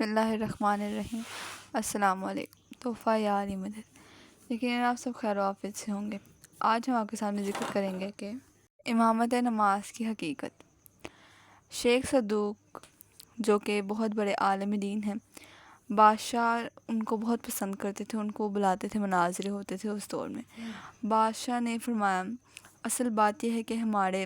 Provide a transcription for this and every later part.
بسم اللہ الرحمن الرحیم۔ السلام علیکم۔ تحفہ یاری مدد، یقیناً آپ سب خیر و عافیت سے ہوں گے۔ آج ہم آپ کے سامنے ذکر کریں گے کہ امامت نماز کی حقیقت۔ شیخ صدوق جو کہ بہت بڑے عالم دین ہیں، بادشاہ ان کو بہت پسند کرتے تھے، ان کو بلاتے تھے، مناظرے ہوتے تھے اس دور میں۔ بادشاہ نے فرمایا، اصل بات یہ ہے کہ ہمارے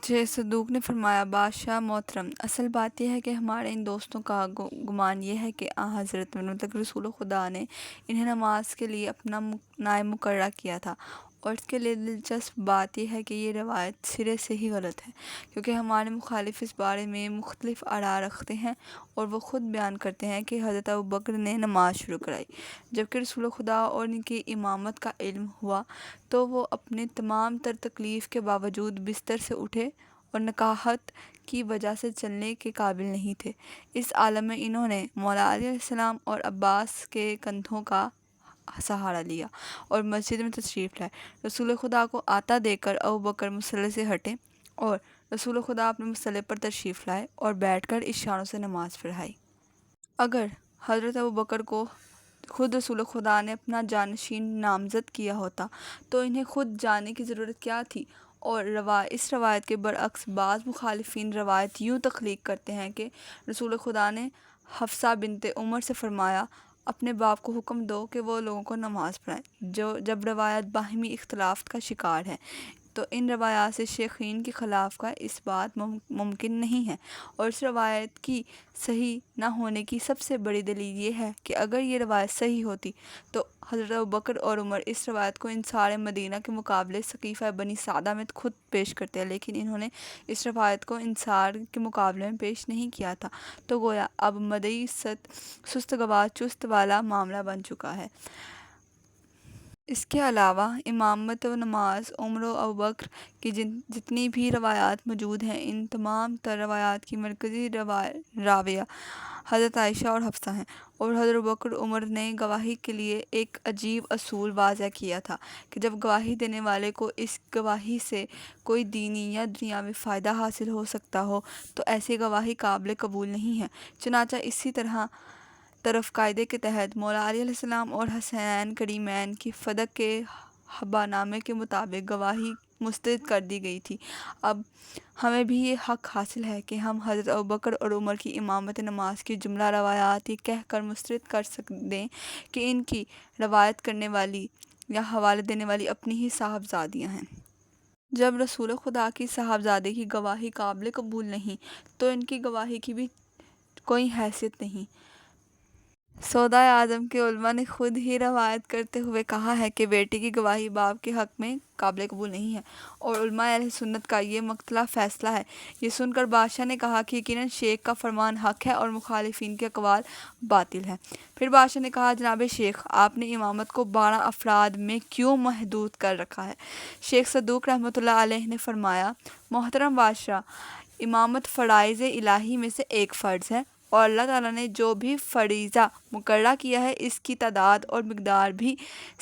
شیخ صدوق نے فرمایا، بادشاہ محترم، اصل بات یہ ہے کہ ہمارے ان دوستوں کا گمان یہ ہے کہ حضرت مطلق رسول خدا نے انہیں نماز کے لیے اپنا نائب مقررہ کیا تھا، اور اس کے لیے دلچسپ بات یہ ہے کہ یہ روایت سرے سے ہی غلط ہے، کیونکہ ہمارے مخالف اس بارے میں مختلف آراء رکھتے ہیں، اور وہ خود بیان کرتے ہیں کہ حضرت ابوبکر نے نماز شروع کرائی، جبکہ رسول خدا اور ان کی امامت کا علم ہوا تو وہ اپنے تمام تر تکلیف کے باوجود بستر سے اٹھے اور نکاحت کی وجہ سے چلنے کے قابل نہیں تھے۔ اس عالم میں انہوں نے مولا علی علیہ السلام اور عباس کے کندھوں کا سہارا لیا اور مسجد میں تشریف لائے۔ رسول خدا کو آتا دے کر ابوبکر مصلی سے ہٹے اور رسول خدا اپنے مصلی پر تشریف لائے اور بیٹھ کر اشاروں سے نماز پڑھائی۔ اگر حضرت ابوبکر کو خود رسول خدا نے اپنا جانشین نامزد کیا ہوتا تو انہیں خود جانے کی ضرورت کیا تھی؟ اور اس روایت کے برعکس بعض مخالفین روایت یوں تخلیق کرتے ہیں کہ رسول خدا نے حفصہ بنت عمر سے فرمایا، اپنے باپ کو حکم دو کہ وہ لوگوں کو نماز پڑھائیں، جب روایت باہمی اختلاف کا شکار ہے تو ان روایات سے شیخین کے خلاف کا اس بات ممکن نہیں ہے، اور اس روایت کی صحیح نہ ہونے کی سب سے بڑی دلیل یہ ہے کہ اگر یہ روایت صحیح ہوتی تو حضرت ابوبکر اور عمر اس روایت کو انصار مدینہ کے مقابلے سقیفہ بنی سعدہ میں خود پیش کرتے ہیں، لیکن انہوں نے اس روایت کو انصار کے مقابلے میں پیش نہیں کیا تھا، تو گویا اب مدعی سست گواہ چست والا معاملہ بن چکا ہے۔ اس کے علاوہ امامت و نماز عمر و ابوبکر کی جتنی بھی روایات موجود ہیں، ان تمام تر روایات کی مرکزی راویہ حضرت عائشہ اور حفصہ ہیں، اور حضرت ابوبکر عمر نے گواہی کے لیے ایک عجیب اصول واضح کیا تھا کہ جب گواہی دینے والے کو اس گواہی سے کوئی دینی یا دنیاوی فائدہ حاصل ہو سکتا ہو تو ایسی گواہی قابل قبول نہیں ہے۔ چنانچہ اسی طرف قاعدے کے تحت مولا علی علیہ السلام اور حسین کریمین کی فدق کے حبا نامے کے مطابق گواہی مسترد کر دی گئی تھی۔ اب ہمیں بھی یہ حق حاصل ہے کہ ہم حضرت ابوبکر اور عمر کی امامت نماز کی جملہ روایات یہ کہہ کر مسترد کر دیں کہ ان کی روایت کرنے والی یا حوالے دینے والی اپنی ہی صاحبزادیاں ہیں۔ جب رسول خدا کی صاحبزادی کی گواہی قابل قبول نہیں تو ان کی گواہی کی بھی کوئی حیثیت نہیں۔ سودا اعظم کے علماء نے خود ہی روایت کرتے ہوئے کہا ہے کہ بیٹی کی گواہی باپ کے حق میں قابل قبول نہیں ہے، اور علماء اہل سنت کا یہ مختلف فیصلہ ہے۔ یہ سن کر بادشاہ نے کہا کہ یقیناً شیخ کا فرمان حق ہے اور مخالفین کے اقوال باطل ہیں۔ پھر بادشاہ نے کہا، جناب شیخ، آپ نے امامت کو 12 افراد میں کیوں محدود کر رکھا ہے؟ شیخ صدوق رحمۃ اللہ علیہ نے فرمایا، محترم بادشاہ، امامت فرائض الہی میں سے ایک فرض ہے، اور اللہ تعالیٰ نے جو بھی فریضہ مقررہ کیا ہے اس کی تعداد اور مقدار بھی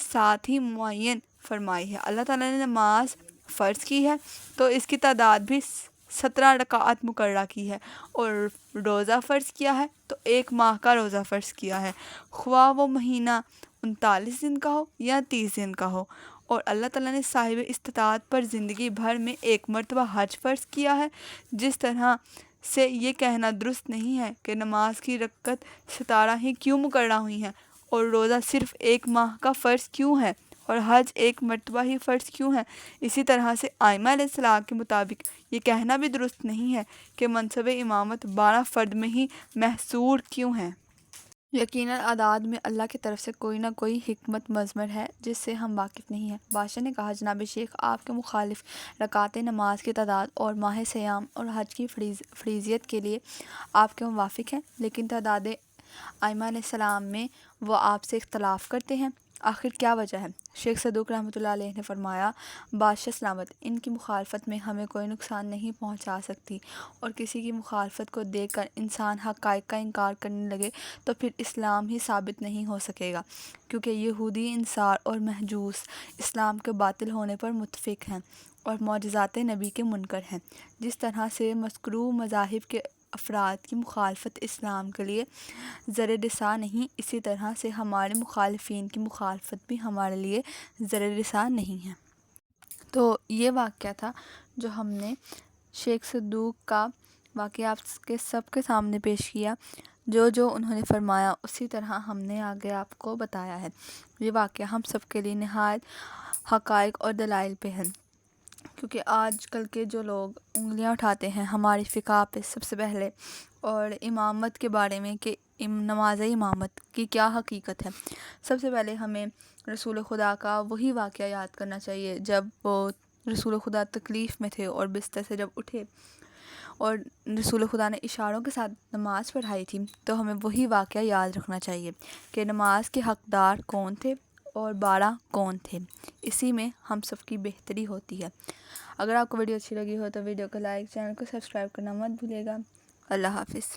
ساتھ ہی معین فرمائی ہے۔ اللہ تعالیٰ نے نماز فرض کی ہے تو اس کی تعداد بھی 17 رکعات مقررہ کی ہے، اور روزہ فرض کیا ہے تو 1 ماہ کا روزہ فرض کیا ہے، خواہ وہ مہینہ 39 دن کا ہو یا 30 دن کا ہو، اور اللہ تعالیٰ نے صاحب استطاعت پر زندگی بھر میں 1 مرتبہ حج فرض کیا ہے۔ جس طرح سے یہ کہنا درست نہیں ہے کہ نماز کی رکعت 17 ہی کیوں مقررہ ہوئی ہیں، اور روزہ صرف 1 ماہ کا فرض کیوں ہے، اور حج 1 مرتبہ ہی فرض کیوں ہے، اسی طرح سے ائمہ علیہ السلام کے مطابق یہ کہنا بھی درست نہیں ہے کہ منصب امامت 12 فرد میں ہی محصور کیوں ہے۔ یقیناً اعداد میں اللہ کی طرف سے کوئی نہ کوئی حکمت مضمر ہے جس سے ہم واقف نہیں ہیں۔ بادشاہ نے کہا، جناب شیخ، آپ کے مخالف رکعات نماز کی تعداد اور ماہ سیام اور حج کی فریضیت کے لیے آپ کے موافق ہیں، لیکن تعداد ائمہ علیہ السلام میں وہ آپ سے اختلاف کرتے ہیں، آخر کیا وجہ ہے؟ شیخ صدوق رحمۃ اللہ علیہ نے فرمایا، بادشاہ سلامت، ان کی مخالفت میں ہمیں کوئی نقصان نہیں پہنچا سکتی، اور کسی کی مخالفت کو دیکھ کر انسان حقائق کا انکار کرنے لگے تو پھر اسلام ہی ثابت نہیں ہو سکے گا، کیونکہ یہودی انصار اور مجوس اسلام کے باطل ہونے پر متفق ہیں اور معجزات نبی کے منکر ہیں۔ جس طرح سے مذکور مذاہب کے افراد کی مخالفت اسلام کے لیے زر رساں نہیں، اسی طرح سے ہمارے مخالفین کی مخالفت بھی ہمارے لیے زر رساں نہیں ہے۔ تو یہ واقعہ تھا جو ہم نے شیخ صدوق کا واقعہ آپ کے سامنے پیش کیا۔ جو انہوں نے فرمایا اسی طرح ہم نے آگے آپ کو بتایا ہے۔ یہ واقعہ ہم سب کے لیے نہایت حقائق اور دلائل پہ ہے، کیونکہ آج کل کے جو لوگ انگلیاں اٹھاتے ہیں ہماری فقہ پہ سب سے پہلے، اور امامت کے بارے میں کہ نماز امامت کی کیا حقیقت ہے، سب سے پہلے ہمیں رسول خدا کا وہی واقعہ یاد کرنا چاہیے جب وہ رسول خدا تکلیف میں تھے اور بستر سے جب اٹھے اور رسول خدا نے اشاروں کے ساتھ نماز پڑھائی تھی، تو ہمیں وہی واقعہ یاد رکھنا چاہیے کہ نماز کے حقدار کون تھے اور 12 کون تھے۔ اسی میں ہم سب کی بہتری ہوتی ہے۔ اگر آپ کو ویڈیو اچھی لگی ہو تو ویڈیو کو لائک، چینل کو سبسکرائب کرنا مت بھولیے گا۔ اللہ حافظ۔